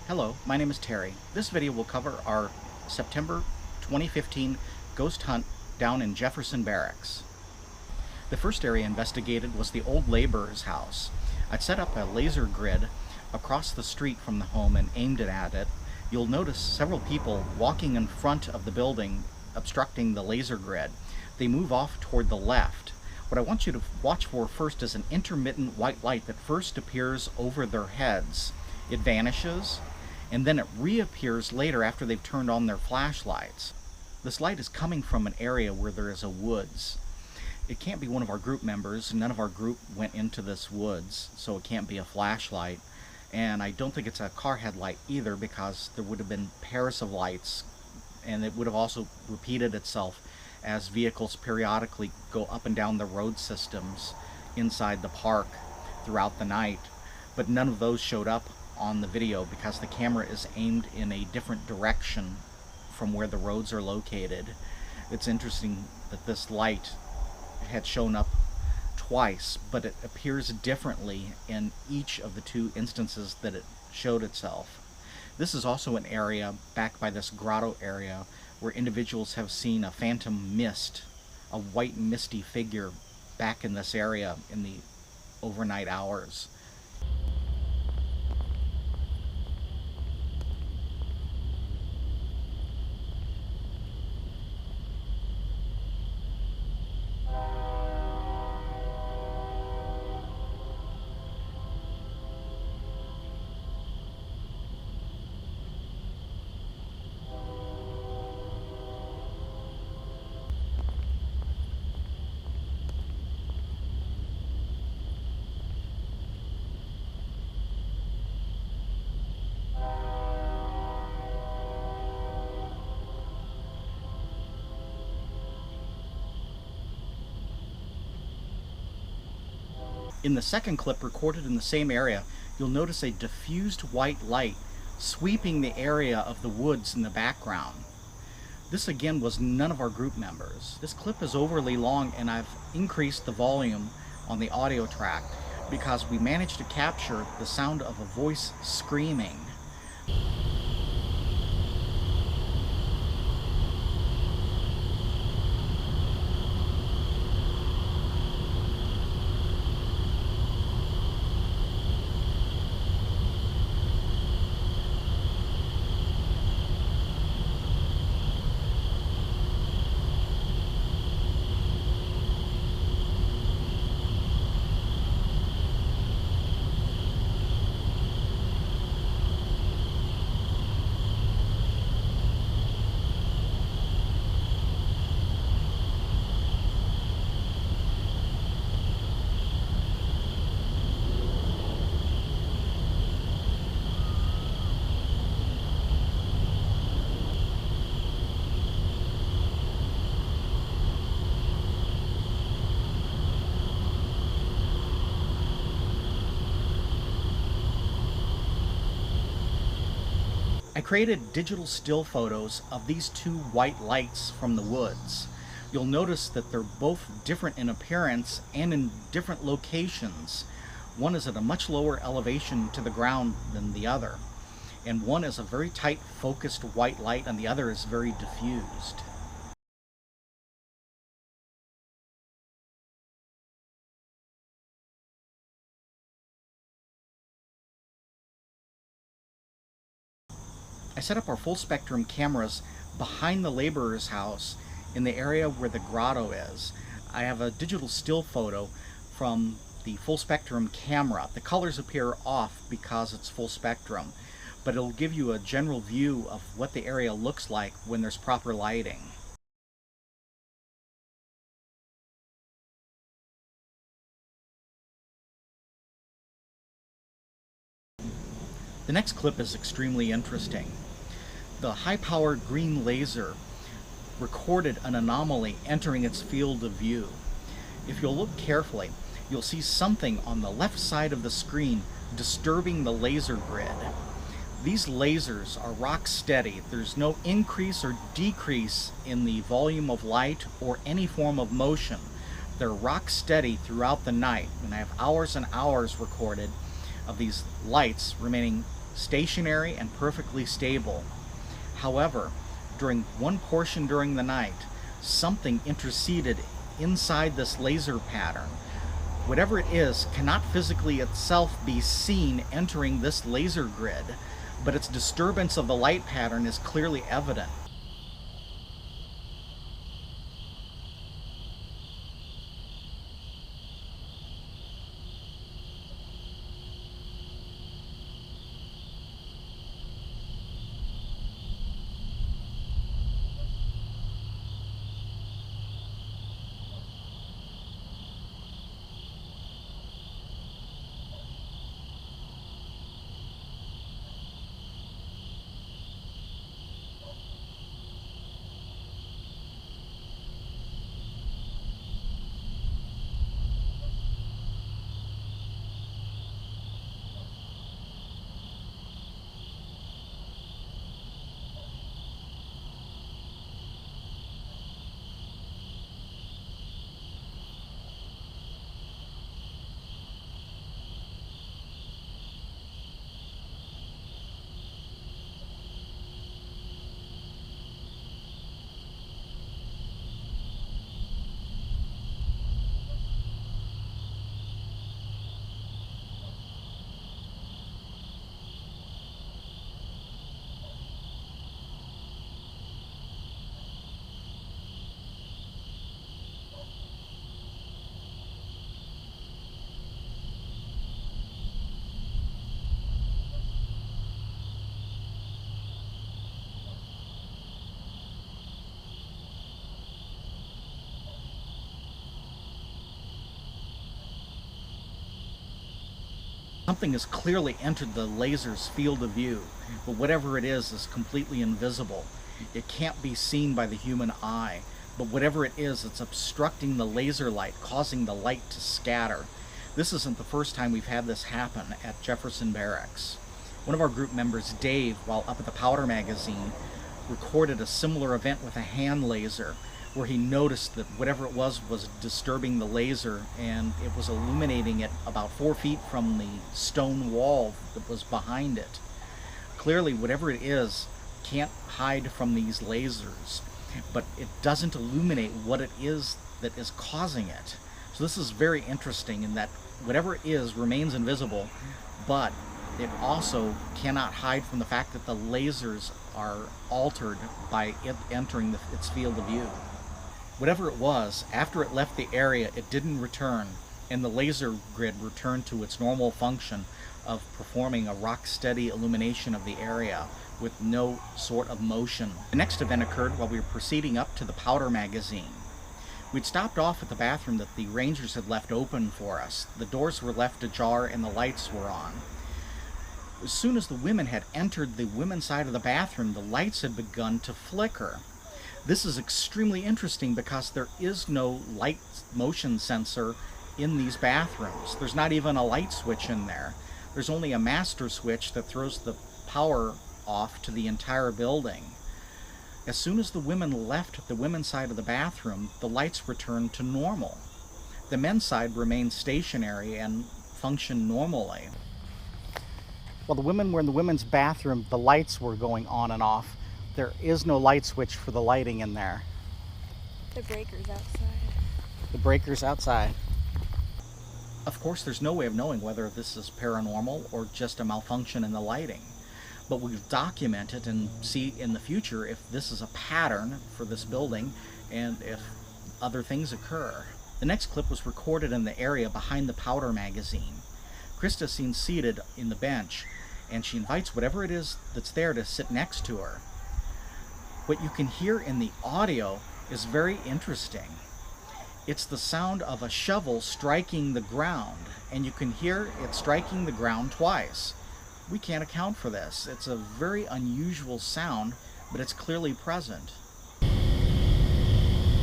Hello, my name is Terry. This video will cover our September 2015 ghost hunt down in Jefferson Barracks. The first area investigated was the old laborer's house. I'd set up a laser grid across the street from the home and aimed it at it. You'll notice several people walking in front of the building obstructing the laser grid. They move off toward the left. What I want you to watch for first is an intermittent white light that first appears over their heads. It vanishes, and then it reappears later after they've turned on their flashlights. This light is coming from an area where there is a woods. It can't be one of our group members. None of our group went into this woods, so it can't be a flashlight. And I don't think it's a car headlight either, because there would have been pairs of lights, and it would have also repeated itself as vehicles periodically go up and down the road systems inside the park throughout the night. But none of those showed up on the video because the camera is aimed in a different direction from where the roads are located. It's interesting that this light had shown up twice, but it appears differently in each of the two instances that it showed itself. This is also an area back by this grotto area where individuals have seen a phantom mist, a white misty figure back in this area in the overnight hours. In the second clip recorded in the same area, you'll notice a diffused white light sweeping the area of the woods in the background. This again was none of our group members. This clip is overly long, and I've increased the volume on the audio track because we managed to capture the sound of a voice screaming. I created digital still photos of these two white lights from the woods. You'll notice that they're both different in appearance and in different locations. One is at a much lower elevation to the ground than the other, and one is a very tight focused white light and the other is very diffused. I set up our full spectrum cameras behind the laborer's house in the area where the grotto is. I have a digital still photo from the full spectrum camera. The colors appear off because it's full spectrum, but it'll give you a general view of what the area looks like when there's proper lighting. The next clip is extremely interesting. The high-powered green laser recorded an anomaly entering its field of view. If you'll look carefully, you'll see something on the left side of the screen disturbing the laser grid. These lasers are rock steady. There's no increase or decrease in the volume of light or any form of motion. They're rock steady throughout the night, and I have hours and hours recorded of these lights remaining stationary and perfectly stable. However, during one portion during the night, something interceded inside this laser pattern. Whatever it is cannot physically itself be seen entering this laser grid, but its disturbance of the light pattern is clearly evident. Something has clearly entered the laser's field of view, but whatever it is completely invisible. It can't be seen by the human eye, but whatever it is, it's obstructing the laser light, causing the light to scatter. This isn't the first time we've had this happen at Jefferson Barracks. One of our group members, Dave, while up at the powder magazine, recorded a similar event with a hand laser, where he noticed that whatever it was disturbing the laser, and it was illuminating it about 4 feet from the stone wall that was behind it. Clearly, whatever it is can't hide from these lasers, but it doesn't illuminate what it is that is causing it. So this is very interesting in that whatever it is remains invisible, but it also cannot hide from the fact that the lasers are altered by it entering its field of view. Whatever it was, after it left the area, it didn't return, and the laser grid returned to its normal function of performing a rock-steady illumination of the area with no sort of motion. The next event occurred while we were proceeding up to the powder magazine. We'd stopped off at the bathroom that the Rangers had left open for us. The doors were left ajar and the lights were on. As soon as the women had entered the women's side of the bathroom, the lights had begun to flicker. This is extremely interesting because there is no light motion sensor in these bathrooms. There's not even a light switch in there. There's only a master switch that throws the power off to the entire building. As soon as the women left the women's side of the bathroom, the lights returned to normal. The men's side remained stationary and functioned normally. While the women were in the women's bathroom, the lights were going on and off. There is no light switch for the lighting in there. The breaker's outside. The breaker's outside. Of course, there's no way of knowing whether this is paranormal or just a malfunction in the lighting. But we'll document it and see in the future if this is a pattern for this building and if other things occur. The next clip was recorded in the area behind the powder magazine. Krista's seen seated in the bench, and she invites whatever it is that's there to sit next to her. What you can hear in the audio is very interesting. It's the sound of a shovel striking the ground, and you can hear it striking the ground twice. We can't account for this. It's a very unusual sound, but it's clearly present.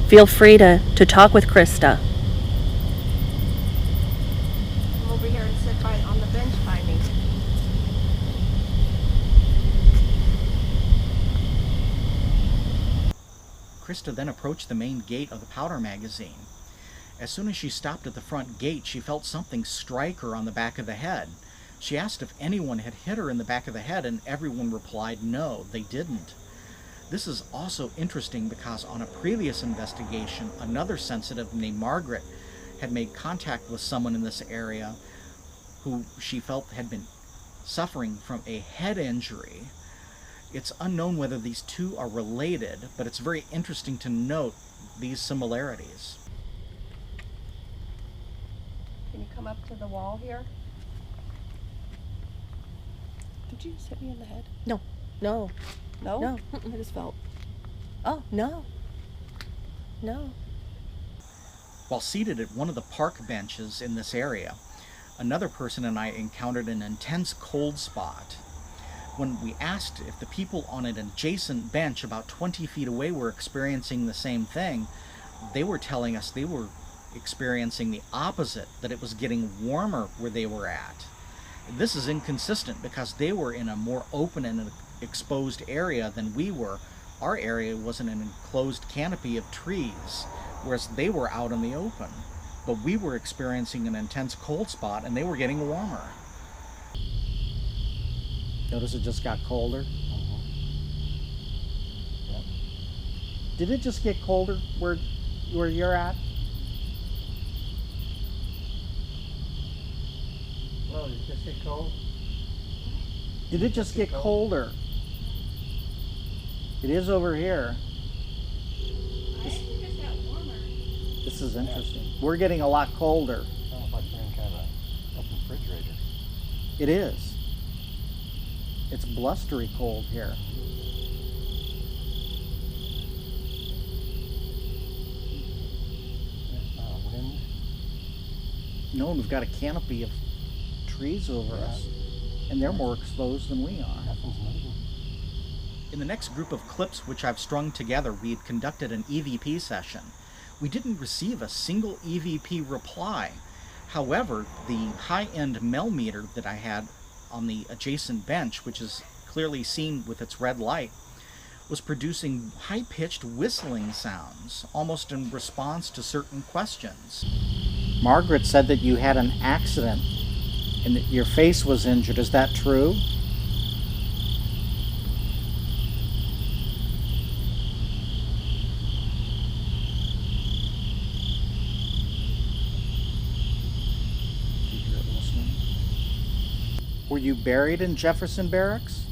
Feel free to talk with Krista. I'm over here to sit on the bench by me. Krista then approached the main gate of the powder magazine. As soon as she stopped at the front gate, she felt something strike her on the back of the head. She asked if anyone had hit her in the back of the head, and everyone replied no, they didn't. This is also interesting because on a previous investigation, another sensitive named Margaret had made contact with someone in this area who she felt had been suffering from a head injury. It's unknown whether these two are related, but it's very interesting to note these similarities. Can you come up to the wall here? Did you just hit me in the head? No. No. No? No. I just felt. Oh, no. No. While seated at one of the park benches in this area, another person and I encountered an intense cold spot. When we asked if the people on an adjacent bench about 20 feet away were experiencing the same thing, they were telling us they were experiencing the opposite, that it was getting warmer where they were at. This is inconsistent because they were in a more open and exposed area than we were. Our area was in an enclosed canopy of trees, whereas they were out in the open. But we were experiencing an intense cold spot and they were getting warmer. Notice it just got colder? Yep. Did it just get colder where you're at? Well, did it just get cold? Did it just get colder? It is over here. I think it just got warmer. This is interesting. We're getting a lot colder. I don't know if you're in kind of an open refrigerator. It is. It's blustery cold here. There's not a wind. No, we've got a canopy of trees over us, and they're more exposed than we are. Nothing's moving. In the next group of clips which I've strung together, we had conducted an EVP session. We didn't receive a single EVP reply. However, the high-end Mel meter that I had on the adjacent bench, which is clearly seen with its red light, was producing high-pitched whistling sounds, almost in response to certain questions. Margaret said that you had an accident and that your face was injured. Is that true? Were you buried in Jefferson Barracks?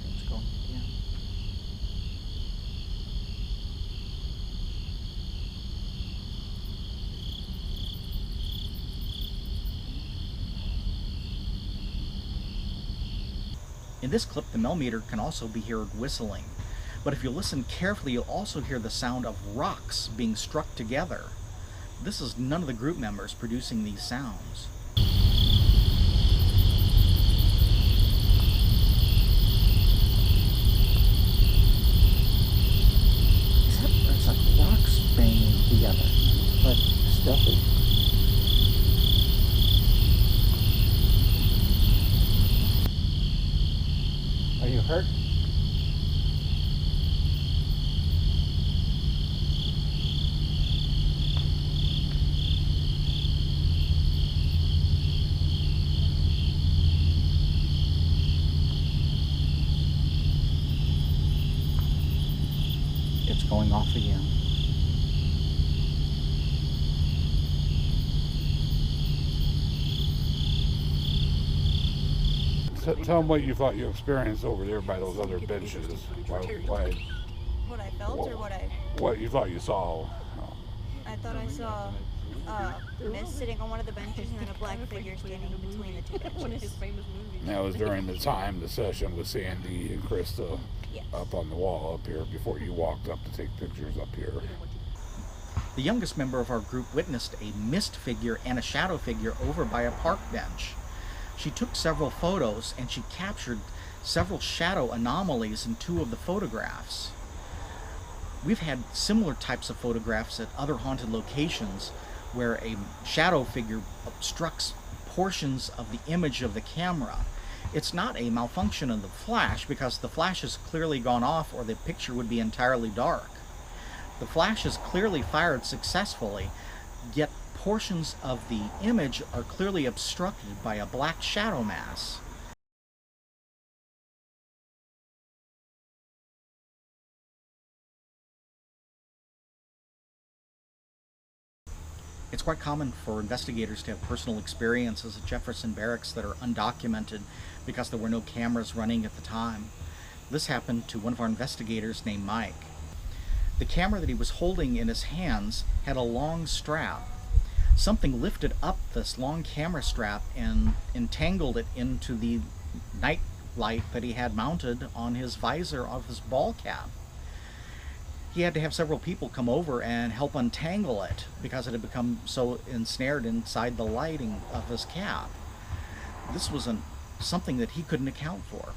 It's going again. In this clip, the Mel meter can also be heard whistling, but if you listen carefully, you'll also hear the sound of rocks being struck together. This is none of the group members producing these sounds. It's like rocks banging together, but stealthy. Are you hurt? It's going off again. Tell them what you thought you experienced over there by those other benches. Why, What I felt or what you thought you saw. I thought I saw Miss sitting on one of the benches and then a black figure standing between the two benches. That was during the session with Sandy and Krista Yes. up on the wall up here before you walked up to take pictures up here. The youngest member of our group witnessed a mist figure and a shadow figure over by a park bench. She took several photos and she captured several shadow anomalies in two of the photographs. We've had similar types of photographs at other haunted locations where a shadow figure obstructs portions of the image of the camera. It's not a malfunction of the flash, because the flash has clearly gone off or the picture would be entirely dark. The flash is clearly fired successfully, yet portions of the image are clearly obstructed by a black shadow mass. It's quite common for investigators to have personal experiences at Jefferson Barracks that are undocumented because there were no cameras running at the time. This happened to one of our investigators named Mike. The camera that he was holding in his hands had a long strap. Something lifted up this long camera strap and entangled it into the night light that he had mounted on his visor of his ball cap. He had to have several people come over and help untangle it because it had become so ensnared inside the lighting of his cap. This was something that he couldn't account for.